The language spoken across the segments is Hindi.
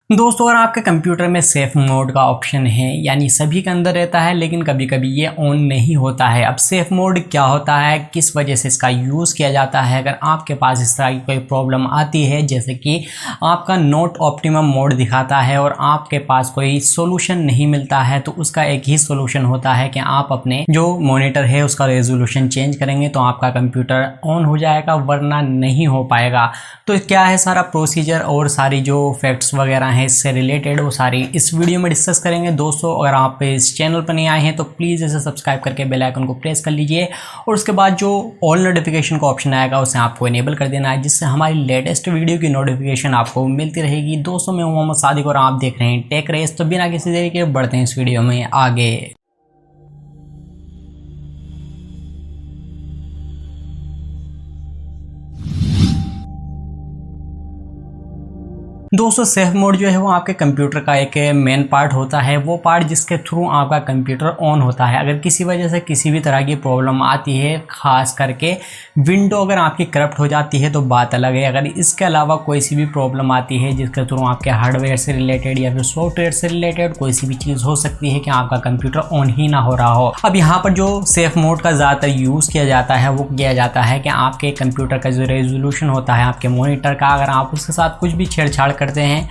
दोस्तों, अगर आपके कंप्यूटर में सेफ मोड का ऑप्शन है यानी सभी के अंदर रहता है, लेकिन कभी कभी ये ऑन नहीं होता है। अब सेफ मोड क्या होता है, किस वजह से इसका यूज़ किया जाता है, अगर आपके पास इस तरह की कोई प्रॉब्लम आती है जैसे कि आपका नॉट ऑप्टिमम मोड दिखाता है और आपके पास कोई सोल्यूशन नहीं मिलता है, तो उसका एक ही सोल्यूशन होता है कि आप अपने जो मॉनिटर है उसका रेजोल्यूशन चेंज करेंगे तो आपका कंप्यूटर ऑन हो जाएगा, वरना नहीं हो पाएगा। तो क्या है सारा प्रोसीजर और सारी जो फैक्ट्स वगैरह इससे रिलेटेड वो सारी इस वीडियो में डिस्कस करेंगे। दोस्तों, अगर आप इस चैनल पर नहीं आए हैं तो प्लीज़ इसे सब्सक्राइब करके बेल आइकन को प्रेस कर लीजिए और उसके बाद जो ऑल नोटिफिकेशन का ऑप्शन आएगा उसे आपको इनेबल कर देना है, जिससे हमारी लेटेस्ट वीडियो की नोटिफिकेशन आपको मिलती रहेगी। दोस्तों, मैं मोहम्मद सादिक और आप देख रहे हैं टेक रेस। तो बिना किसी देरी के बढ़ते हैं इस वीडियो में आगे। दोस्तों, सेफ मोड जो है वो आपके कंप्यूटर का एक मेन पार्ट होता है, वो पार्ट जिसके थ्रू आपका कंप्यूटर ऑन होता है। अगर किसी वजह से किसी भी तरह की प्रॉब्लम आती है, खास करके विंडो अगर आपकी करप्ट हो जाती है तो बात अलग है। अगर इसके अलावा कोई सी भी प्रॉब्लम आती है जिसके थ्रू आपके हार्डवेयर से रिलेटेड या फिर सॉफ्टवेयर से रिलेटेड कोई सी भी चीज़ हो सकती है कि आपका कंप्यूटर ऑन ही ना हो रहा हो। अब यहाँ पर जो सेफ मोड का ज़्यादातर यूज़ किया जाता है वो किया जाता है कि आपके कंप्यूटर का जो रेजोल्यूशन होता है आपके मॉनिटर का, अगर आप उसके साथ कुछ भी छेड़छाड़ करते हैं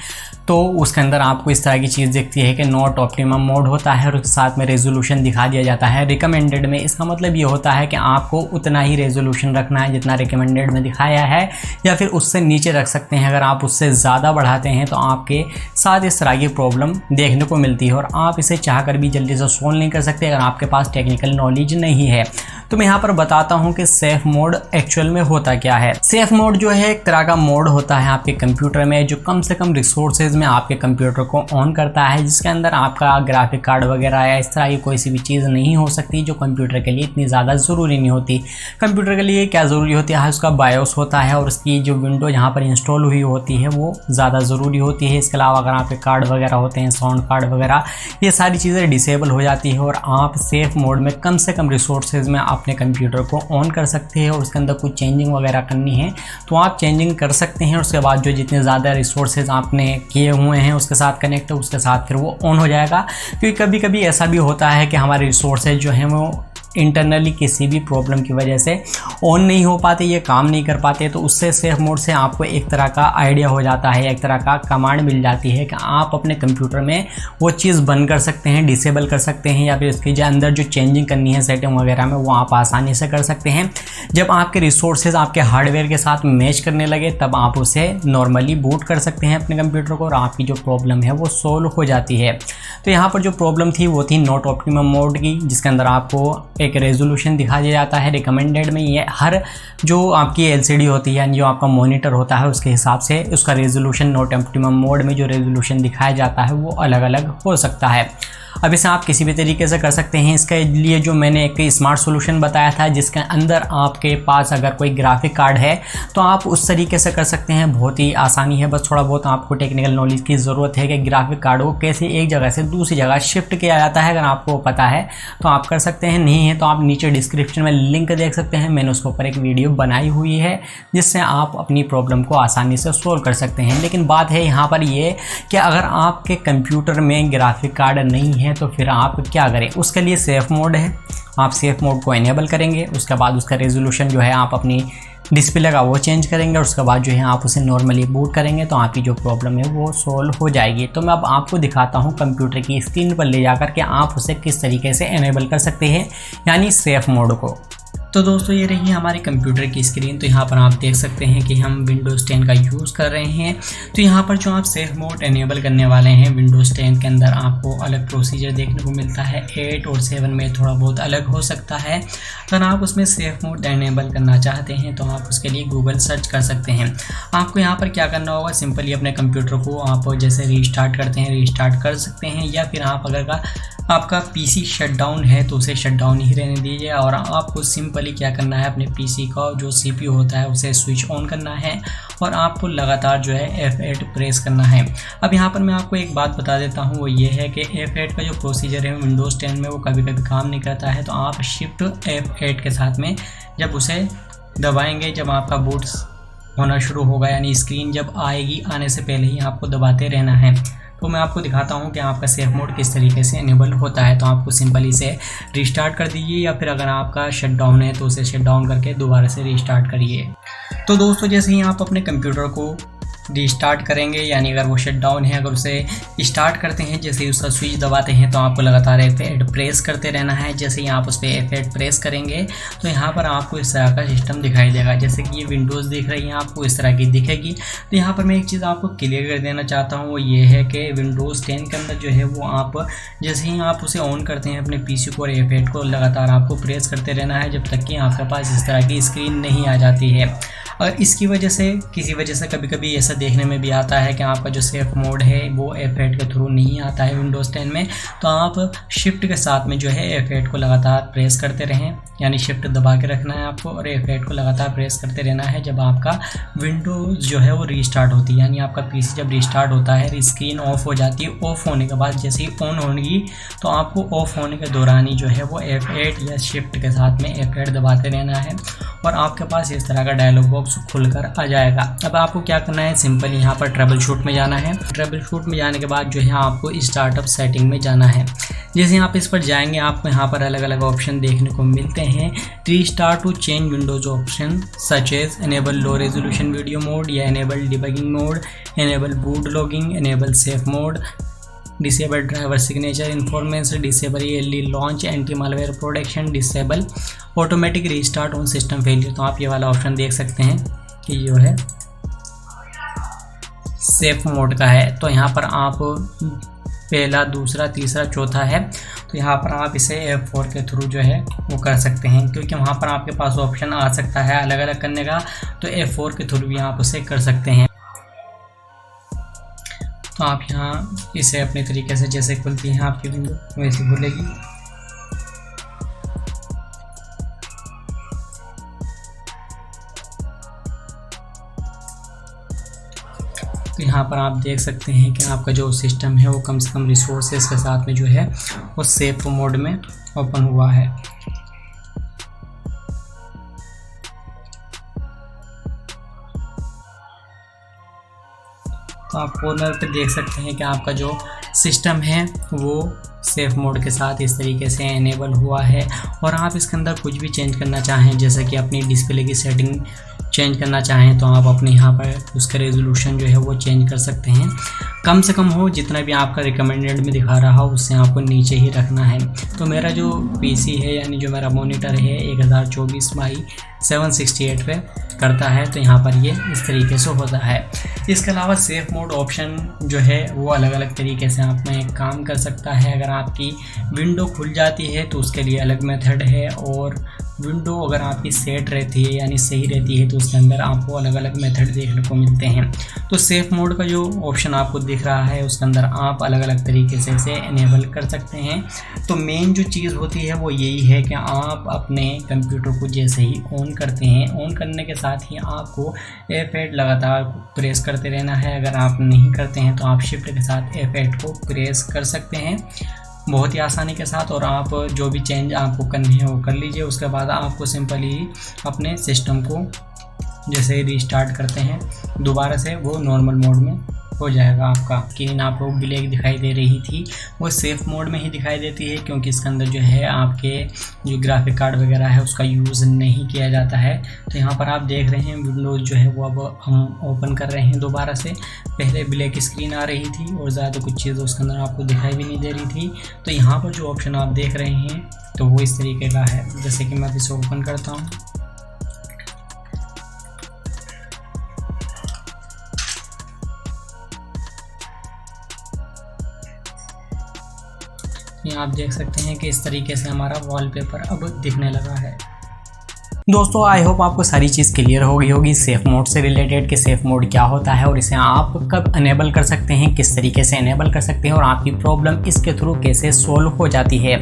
तो उसके अंदर आपको इस तरह की चीज़ दिखती है कि नॉट ऑप्टिमम मोड होता है और उसके साथ में रेजोल्यूशन दिखा दिया जाता है रिकमेंडेड में। इसका मतलब ये होता है कि आपको उतना ही रेजोल्यूशन रखना है जितना रिकमेंडेड में दिखाया है, या फिर उससे नीचे रख सकते हैं। अगर आप उससे ज़्यादा बढ़ाते हैं तो आपके साथ इस तरह की प्रॉब्लम देखने को मिलती है और आप इसे चाहकर भी जल्दी से सोल्व नहीं कर सकते अगर आपके पास टेक्निकल नॉलेज नहीं है। तो मैं यहाँ पर बताता हूँ कि सेफ मोड एक्चुअल में होता क्या है। सेफ मोड जो है एक तरह का मोड होता है आपके कंप्यूटर में जो कम से कम रिसोर्सेज में आपके कंप्यूटर को ऑन करता है, जिसके अंदर आपका ग्राफिक कार्ड वगैरह या इस तरह की कोई सी भी चीज़ नहीं हो सकती जो कंप्यूटर के लिए इतनी ज़्यादा ज़रूरी नहीं होती। कंप्यूटर के लिए क्या ज़रूरी होती है, उसका बायोस होता है और उसकी जो विंडो जहाँ पर इंस्टॉल हुई होती है वो ज़्यादा ज़रूरी होती है। इसके अलावा अगर आपके कार्ड वगैरह होते हैं, साउंड कार्ड वगैरह, ये सारी चीज़ें डिसेबल हो जाती है और आप सेफ मोड में कम से कम रिसोर्सेज में अपने कंप्यूटर को ऑन कर सकते हैं और उसके अंदर कुछ चेंजिंग वगैरह करनी है तो आप चेंजिंग कर सकते हैं। उसके बाद जो जितने ज़्यादा रिसोर्सेज आपने किए हुए हैं उसके साथ कनेक्ट, उसके साथ फिर वो ऑन हो जाएगा। क्योंकि कभी कभी ऐसा भी होता है कि हमारे रिसोर्सेज जो हैं वो इंटरनली किसी भी प्रॉब्लम की वजह से ऑन नहीं हो पाते, ये काम नहीं कर पाते, तो उससे सेफ मोड से आपको एक तरह का आइडिया हो जाता है, एक तरह का कमांड मिल जाती है कि आप अपने कंप्यूटर में वो चीज़ बंद कर सकते हैं, डिसेबल कर सकते हैं, या फिर इसके जो अंदर जो चेंजिंग करनी है सेटिंग वगैरह में वो आप आसानी से कर सकते हैं। जब आपके रिसोर्सेज आपके हार्डवेयर के साथ मैच करने लगे तब आप उसे नॉर्मली बूट कर सकते हैं अपने कंप्यूटर को और आपकी जो प्रॉब्लम है वो सोल्व हो जाती है। तो यहाँ पर जो प्रॉब्लम थी वो थी नॉट ऑप्टिमम मोड की, जिसके अंदर आपको एक रेजोल्यूशन दिखा दिया जाता है रिकमेंडेड में। ये हर जो आपकी एलसीडी होती है यानी जो आपका मॉनिटर होता है उसके हिसाब से उसका रेजोल्यूशन नॉट ऑप्टिमम मोड में जो रेजोल्यूशन दिखाया जाता है वो अलग अलग हो सकता है। अब इसे आप किसी भी तरीके से कर सकते हैं। इसके लिए जो मैंने एक स्मार्ट सॉल्यूशन बताया था जिसके अंदर आपके पास अगर कोई ग्राफिक कार्ड है तो आप उस तरीके से कर सकते हैं, बहुत ही आसानी है। बस थोड़ा बहुत आपको टेक्निकल नॉलेज की ज़रूरत है कि ग्राफिक कार्ड को कैसे एक जगह से दूसरी जगह शिफ्ट किया जाता है। अगर आपको पता है तो आप कर सकते हैं, नहीं है तो आप नीचे डिस्क्रिप्शन में लिंक देख सकते हैं, मैंने उसके ऊपर एक वीडियो बनाई हुई है जिससे आप अपनी प्रॉब्लम को आसानी से सोल्व कर सकते हैं। लेकिन बात है यहाँ पर ये कि अगर आपके कंप्यूटर में ग्राफिक कार्ड नहीं है तो फिर आप क्या करें। उसके लिए सेफ मोड है, आप सेफ मोड को इनेबल करेंगे, उसके बाद उसका रेजोल्यूशन जो है आप अपनी डिस्प्ले का वो चेंज करेंगे और उसके बाद जो है आप उसे नॉर्मली बूट करेंगे तो आपकी जो प्रॉब्लम है वो सोल्व हो जाएगी। तो मैं अब आपको दिखाता हूँ कंप्यूटर की स्क्रीन पर ले जाकर के आप उसे किस तरीके से इनेबल कर सकते हैं यानी सेफ मोड को। तो दोस्तों, ये रही हमारी कंप्यूटर की स्क्रीन। तो यहाँ पर आप देख सकते हैं कि हम विंडोज़ 10 का यूज़ कर रहे हैं। तो यहाँ पर जो आप सेफ मोड इनेबल करने वाले हैं विंडोज़ 10 के अंदर आपको अलग प्रोसीजर देखने को मिलता है। 8 और 7 में थोड़ा बहुत अलग हो सकता है। अगर आप उसमें सेफ मोड इनेबल करना चाहते हैं तो आप उसके लिए गूगल सर्च कर सकते हैं। आपको यहाँ पर क्या करना होगा, सिंपली अपने कंप्यूटर को आप जैसे रीस्टार्ट करते हैं रीस्टार्ट कर सकते हैं, या फिर आप अगर आपका पीसी शटडाउन है तो उसे शटडाउन ही रहने दीजिए और आपको सिंपली क्या करना है, अपने पीसी का जो सीपीयू होता है उसे स्विच ऑन करना है और आपको लगातार जो है F8 प्रेस करना है। अब यहाँ पर मैं आपको एक बात बता देता हूँ, वो ये है कि F8 का जो प्रोसीजर है विंडोज़ 10 में वो कभी कभी काम नहीं करता है। तो आप शिफ्ट F8 के साथ में जब उसे दबाएंगे, जब आपका बूट होना शुरू होगा, यानी स्क्रीन जब आएगी आने से पहले ही आपको दबाते रहना है। तो मैं आपको दिखाता हूँ कि आपका सेफ मोड किस तरीके से इनेबल होता है। तो आपको सिंपली इसे रिस्टार्ट कर दीजिए, या फिर अगर आपका शट डाउन है तो उसे शट डाउन करके दोबारा से रिस्टार्ट करिए। तो दोस्तों जैसे ही आप अपने कंप्यूटर को रिस्टार्ट करेंगे, यानी अगर वो शट डाउन है, अगर उसे स्टार्ट करते हैं, जैसे ही उसका स्विच दबाते हैं तो आपको लगातार F8 प्रेस करते रहना है। जैसे ही आप उस पर F8 प्रेस करेंगे तो यहाँ पर आपको इस तरह का सिस्टम दिखाई देगा। जैसे कि ये विंडोज़ दिख रही है आपको इस तरह की दिखेगी। तो यहाँ पर मैं एक चीज़ आपको क्लियर कर देना चाहता हूँ, वो ये है कि विंडोज़ 10 के अंदर जो है वो आप जैसे ही आप उसे ऑन करते हैं अपने PC को और F8 को लगातार आपको प्रेस करते रहना है, जब तक कि आपके पास इस तरह की स्क्रीन नहीं आ जाती है। अगर इसकी वजह से किसी वजह से कभी कभी ऐसा देखने में भी आता है कि आपका जो सेफ मोड है वो F8 के थ्रू नहीं आता है विंडोज़ 10 में, तो आप शिफ्ट के साथ में जो है F8 को लगातार प्रेस करते रहें, यानी शिफ्ट दबा के रखना है आपको और F8 को लगातार प्रेस करते रहना है जब आपका विंडोज़ जो है वो रीस्टार्ट होती है। यानी आपका PC जब रीस्टार्ट होता है स्क्रीन ऑफ हो जाती है, ऑफ होने के बाद जैसे ही ऑन होगी तो आपको ऑफ होने के दौरान ही जो है वो F8 या शिफ्ट के साथ में F8 दबाते रहना है और आपके पास इस तरह का डायलॉग बॉक्स खुलकर आ जाएगा। अब आपको क्या करना है, सिंपल यहाँ पर ट्रबल शूट में जाना है। ट्रबल शूट में जाने के बाद जो है आपको स्टार्टअप सेटिंग में जाना है। जैसे आप इस पर जाएंगे आपको यहाँ पर अलग अलग ऑप्शन देखने को मिलते हैं। Restart to change Windows option such as enable low resolution video mode या enable debugging mode, enable boot logging, enable safe mode, disable driver signature information, disable ELD launch, anti malware protection, disable automatic restart on system failure. तो आप ये वाला ऑप्शन देख सकते हैं कि जो है सेफ मोड का है। तो यहाँ पर आप पहला, दूसरा, तीसरा, चौथा है, तो यहाँ पर आप इसे F4 के थ्रू जो है वो कर सकते हैं, क्योंकि वहाँ पर आपके पास ऑप्शन आ सकता है अलग अलग करने का, तो F4 के थ्रू भी आप उसे कर सकते हैं। तो आप यहाँ इसे अपने तरीके से जैसे खुलती है आपकी विंडो वैसे खुलेगी। तो यहाँ पर आप देख सकते हैं कि आपका जो सिस्टम है वो कम से कम रिसोर्सेज के साथ में जो है वो सेफ मोड में ओपन हुआ है। तो आप कॉर्नर पे देख सकते हैं कि आपका जो सिस्टम है वो सेफ मोड के साथ इस तरीके से एनेबल हुआ है। और आप इसके अंदर कुछ भी चेंज करना चाहें, जैसे कि अपनी डिस्प्ले की सेटिंग चेंज करना चाहें तो आप अपने यहाँ पर उसका रेजोल्यूशन जो है वो चेंज कर सकते हैं। कम से कम हो, जितना भी आपका रिकमेंडेड में दिखा रहा हो उससे आपको नीचे ही रखना है। तो मेरा जो PC है, यानी जो मेरा मॉनिटर है 1024x768 पे करता है, तो यहाँ पर ये इस तरीके से होता है। इसके अलावा सेफ मोड ऑप्शन जो है वो अलग अलग तरीके से आप में काम कर सकता है। अगर आपकी विंडो खुल जाती है तो उसके लिए अलग मेथड है, और विंडो अगर आपकी सेट रहती है यानी सही रहती है तो उसके अंदर आपको अलग अलग मेथड देखने को मिलते हैं। तो सेफ मोड का जो ऑप्शन आपको दिख रहा है उसके अंदर आप अलग अलग तरीके से इसे इनेबल कर सकते हैं। तो मेन जो चीज़ होती है वो यही है कि आप अपने कंप्यूटर को जैसे ही ऑन करते हैं, ऑन करने के साथ ही आपको F8 लगातार प्रेस करते रहना है। अगर आप नहीं करते हैं तो आप शिफ्ट के साथ F8 को प्रेस कर सकते हैं बहुत ही आसानी के साथ, और आप जो भी चेंज आपको करनी है वो कर लीजिए। उसके बाद आपको सिंपली अपने सिस्टम को जैसे ही रीस्टार्ट करते हैं दोबारा से वो नॉर्मल मोड में हो जाएगा। आपका स्क्रीन आपको ब्लैक दिखाई दे रही थी वो सेफ मोड में ही दिखाई देती है, क्योंकि इसके अंदर जो है आपके जो ग्राफिक कार्ड वगैरह है उसका यूज़ नहीं किया जाता है। तो यहाँ पर आप देख रहे हैं विंडोज़ जो है वो अब हम ओपन कर रहे हैं दोबारा से। पहले ब्लैक स्क्रीन आ रही थी और ज़्यादा कुछ चीज़ उसके अंदर आपको दिखाई भी नहीं दे रही थी। तो यहाँ पर जो ऑप्शन आप देख रहे हैं तो वो इस तरीके का है। जैसे कि मैं इसे ओपन करता हूँ, आप देख सकते हैं कि इस तरीके से हमारा वॉलपेपर अब दिखने लगा है। दोस्तों आई होप आपको सारी चीज़ क्लियर हो गई होगी सेफ मोड से रिलेटेड कि सेफ मोड क्या होता है और इसे आप कब अनेबल कर सकते हैं, किस तरीके से अनेबल कर सकते हैं और आपकी प्रॉब्लम इसके थ्रू कैसे सोल्व हो जाती है।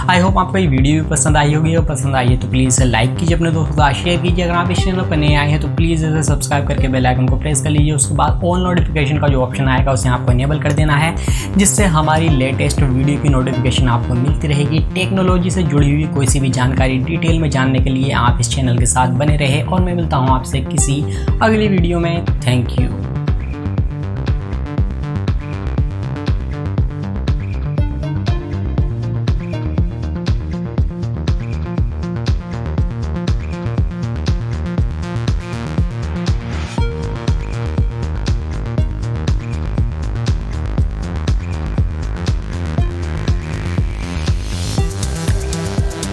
आई होप आपको ये वीडियो भी पसंद आई होगी, और पसंद आई है तो प्लीज़ इसे लाइक कीजिए, अपने दोस्तों को शेयर कीजिए। अगर आप इस चैनल पर नए आए हैं तो प्लीज़ इसे सब्सक्राइब करके बेल आइकन को प्रेस कर लीजिए। उसके बाद ऑल नोटिफिकेशन का जो ऑप्शन आएगा उसे आपको इनेबल कर देना है, जिससे हमारी लेटेस्ट वीडियो की नोटिफिकेशन आपको मिलती रहेगी। टेक्नोलॉजी से जुड़ी हुई कोई सी भी जानकारी डिटेल में जानने के लिए आप इस चैनल के साथ बने रहे और मैं मिलता हूँ आपसे किसी अगली वीडियो में। Thank you.